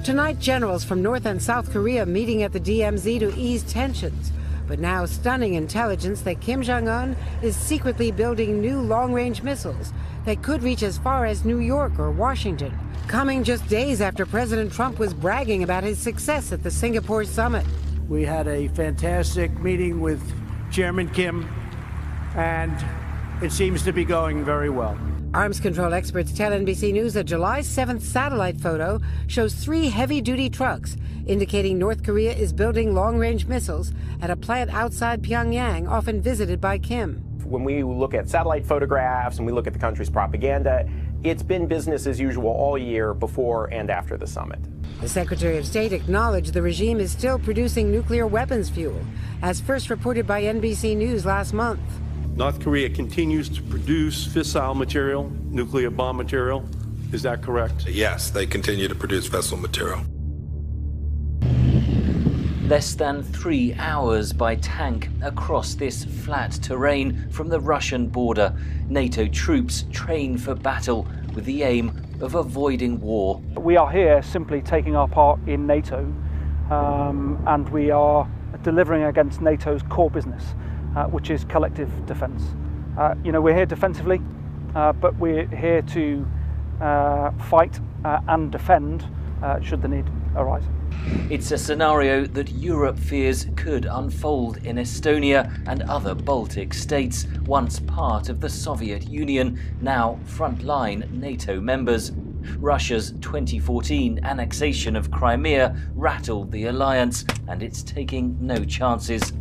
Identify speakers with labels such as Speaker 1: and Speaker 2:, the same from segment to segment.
Speaker 1: Tonight, generals from North and South Korea meeting at the DMZ to ease tensions. But now stunning intelligence that Kim Jong-un is secretly building new long-range missiles that could reach as far as New York or Washington, coming just days after President Trump was bragging about his success at the Singapore summit.
Speaker 2: We had a fantastic meeting with Chairman Kim, and it seems to be going very well.
Speaker 1: Arms control experts tell NBC News a July 7th satellite photo shows 3 heavy-duty trucks, indicating North Korea is building long-range missiles at a plant outside Pyongyang, often visited by Kim.
Speaker 3: When we look at satellite photographs and we look at the country's propaganda, it's been business as usual all year before and after the summit.
Speaker 1: The Secretary of State acknowledged the regime is still producing nuclear weapons fuel, as first reported by NBC News last month.
Speaker 4: North Korea continues to produce fissile material, nuclear bomb material. Is that correct?
Speaker 5: Yes, they continue to produce fissile material.
Speaker 6: Less than 3 hours by tank across this flat terrain from the Russian border. NATO troops train for battle with the aim of avoiding war.
Speaker 7: We are here simply taking our part in NATO, and we are delivering against NATO's core business, which is collective defence. We're here defensively, but we're here to fight and defend should the need arise.
Speaker 6: It's a scenario that Europe fears could unfold in Estonia and other Baltic states, once part of the Soviet Union, now frontline NATO members. Russia's 2014 annexation of Crimea rattled the alliance, and it's taking no chances.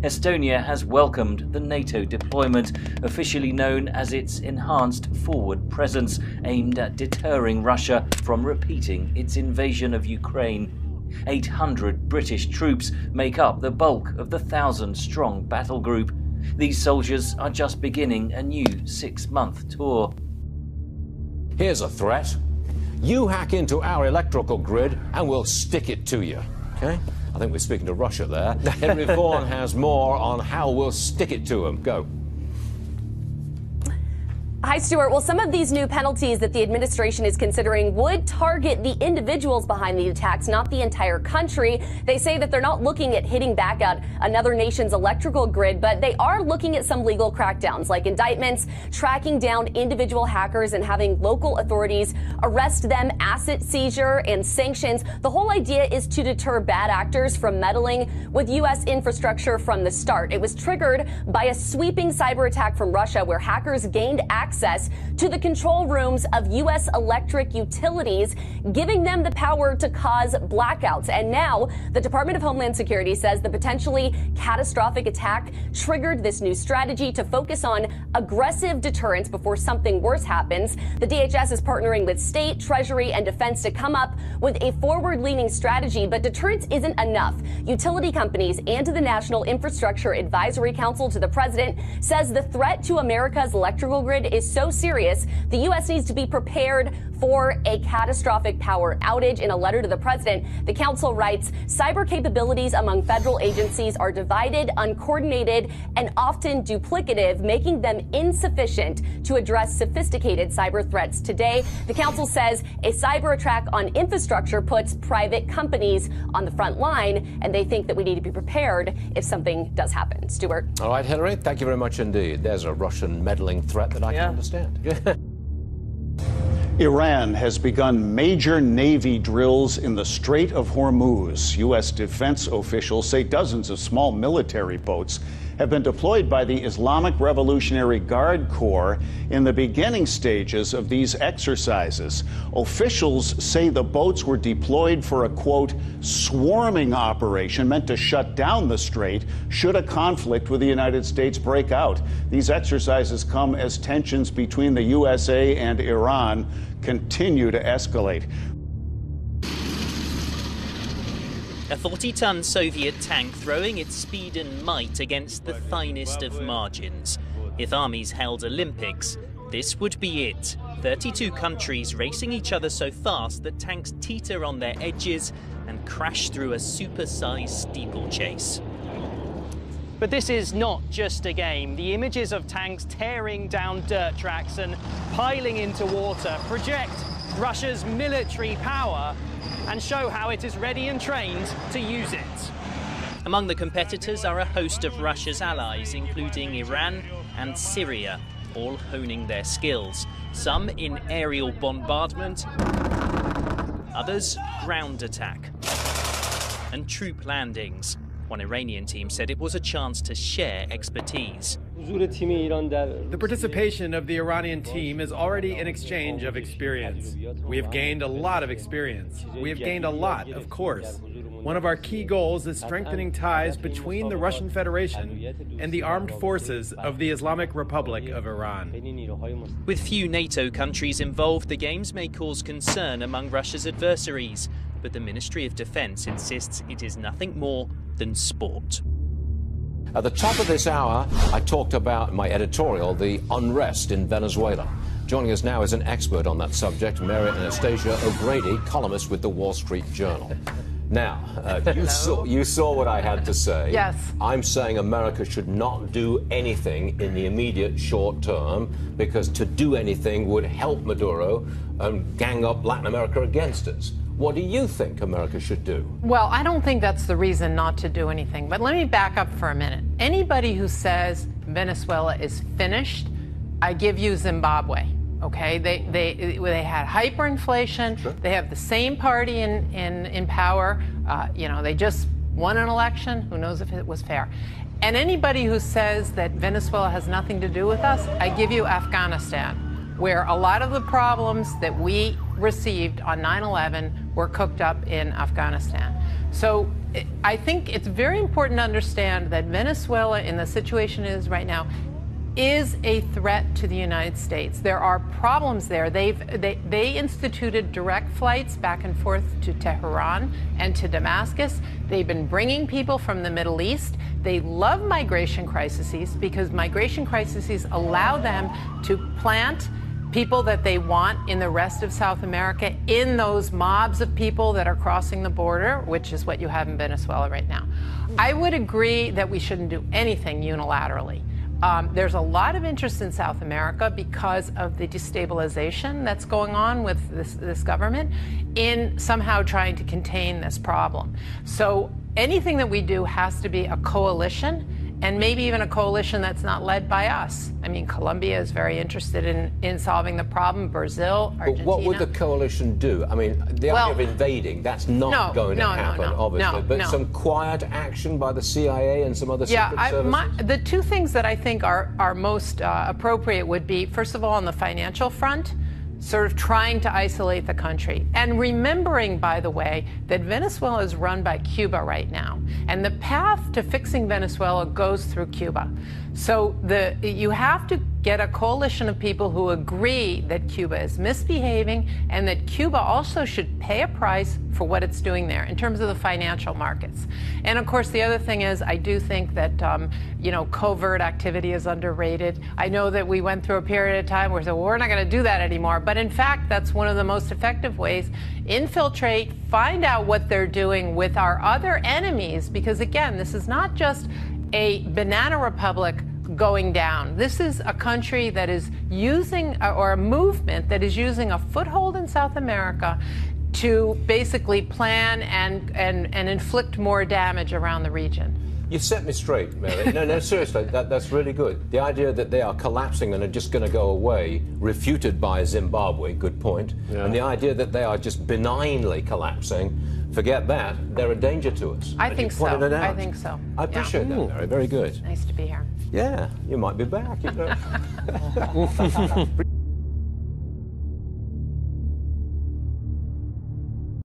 Speaker 6: Estonia has welcomed the NATO deployment, officially known as its Enhanced Forward Presence, aimed at deterring Russia from repeating its invasion of Ukraine. 800 British troops make up the bulk of the 1,000-strong battle group. These soldiers are just beginning a new 6-month tour.
Speaker 8: Here's a threat. You hack into our electrical grid and we'll stick it to you. Okay? I think we're speaking to Russia there. Henry Vaughan has more on how we'll stick it to them. Go.
Speaker 9: Hi, Stuart. Well, some of these new penalties that the administration is considering would target the individuals behind the attacks, not the entire country. They say that they're not looking at hitting back at another nation's electrical grid, but they are looking at some legal crackdowns, like indictments, tracking down individual hackers and having local authorities arrest them, asset seizure and sanctions. The whole idea is to deter bad actors from meddling with U.S. infrastructure from the start. It was triggered by a sweeping cyber attack from Russia where hackers gained access to the control rooms of U.S. electric utilities, giving them the power to cause blackouts. And now the Department of Homeland Security says the potentially catastrophic attack triggered this new strategy to focus on aggressive deterrence before something worse happens. The DHS is partnering with state, Treasury, and defense to come up with a forward-leaning strategy, but deterrence isn't enough. Utility companies and the National Infrastructure Advisory Council to the president says the threat to America's electrical grid is so serious, the U.S. needs to be prepared for a catastrophic power outage. In a letter to the president, the council writes, cyber capabilities among federal agencies are divided, uncoordinated, and often duplicative, making them insufficient to address sophisticated cyber threats today. The council says a cyber attack on infrastructure puts private companies on the front line, and they think that we need to be prepared if something does happen. Stuart.
Speaker 8: All right, Hillary, thank you very much indeed. There's a Russian meddling threat that I can understand.
Speaker 10: Iran has begun major Navy drills in the Strait of Hormuz. U.S. defense officials say dozens of small military boats have been deployed by the Islamic Revolutionary Guard Corps in the beginning stages of these exercises. Officials say the boats were deployed for a, quote, swarming operation meant to shut down the strait should a conflict with the United States break out. These exercises come as tensions between the USA and Iran continue to escalate.
Speaker 11: A 40-ton Soviet tank throwing its speed and might against the finest of margins. If armies held Olympics, this would be it. 32 countries racing each other so fast that tanks teeter on their edges and crash through a supersized steeplechase.
Speaker 12: But this is not just a game. The images of tanks tearing down dirt tracks and piling into water project Russia's military power and show how it is ready and trained to use it.
Speaker 11: Among the competitors are a host of Russia's allies, including Iran and Syria, all honing their skills. Some in aerial bombardment, others ground attack, and troop landings. One Iranian team said it was a chance to share expertise.
Speaker 13: The participation of the Iranian team is already an exchange of experience. We have gained a lot of experience. We have gained a lot, of course. One of our key goals is strengthening ties between the Russian Federation and the armed forces of the Islamic Republic of Iran.
Speaker 11: With few NATO countries involved, the games may cause concern among Russia's adversaries, but the Ministry of Defense insists it is nothing more than sport.
Speaker 8: At the top of this hour, I talked about my editorial, The Unrest in Venezuela. Joining us now is an expert on that subject, Mary Anastasia O'Grady, columnist with the Wall Street Journal. Now, you saw what I had to say.
Speaker 14: Yes.
Speaker 8: I'm saying America should not do anything in the immediate short term because to do anything would help Maduro and gang up Latin America against us. What do you think America should do?
Speaker 14: Well, I don't think that's the reason not to do anything. But let me back up for a minute. Anybody who says Venezuela is finished, I give you Zimbabwe. Okay, they had hyperinflation. Sure. They have the same party in power. They just won an election. Who knows if it was fair? And anybody who says that Venezuela has nothing to do with us, I give you Afghanistan, where a lot of the problems that we received on 9/11 were cooked up in Afghanistan. So I think it's very important to understand that Venezuela, in the situation it is right now, is a threat to the United States. There are problems there. They instituted direct flights back and forth to Tehran and to Damascus. They've been bringing people from the Middle East. They love migration crises because migration crises allow them to plant people that they want in the rest of South America in those mobs of people that are crossing the border, which is what you have in Venezuela right now. I would agree that we shouldn't do anything unilaterally. There's a lot of interest in South America because of the destabilization that's going on with this government in somehow trying to contain this problem. So anything that we do has to be a coalition, and maybe even a coalition that's not led by us. I mean, Colombia is very interested in solving the problem, Brazil, Argentina.
Speaker 8: But what would the coalition do? I mean, the idea of invading, that's not going to happen, obviously. But some quiet action by the CIA and some other secret services?
Speaker 14: The two things that I think are most appropriate would be, first of all, on the financial front, sort of trying to isolate the country. And remembering, by the way, that Venezuela is run by Cuba right now. And the path to fixing Venezuela goes through Cuba. So you have to get a coalition of people who agree that Cuba is misbehaving and that Cuba also should pay a price for what it's doing there in terms of the financial markets. And of course, the other thing is, I do think that, covert activity is underrated. I know that we went through a period of time where we said, well, we're not going to do that anymore. But in fact, that's one of the most effective ways. Infiltrate, find out what they're doing with our other enemies, because again, this is not just a banana republic going down. This is a country that is using, or a movement that is using a foothold in South America to basically plan and inflict more damage around the region.
Speaker 8: You set me straight, Mary. No, seriously, that's really good. The idea that they are collapsing and are just going to go away, refuted by Zimbabwe, good point. Yeah. And the idea that they are just benignly collapsing, forget that. They're a danger to us.
Speaker 14: I think so. I think so.
Speaker 8: I appreciate that, Mary. Very good.
Speaker 14: Nice to be here.
Speaker 8: Yeah, you might be back, you know.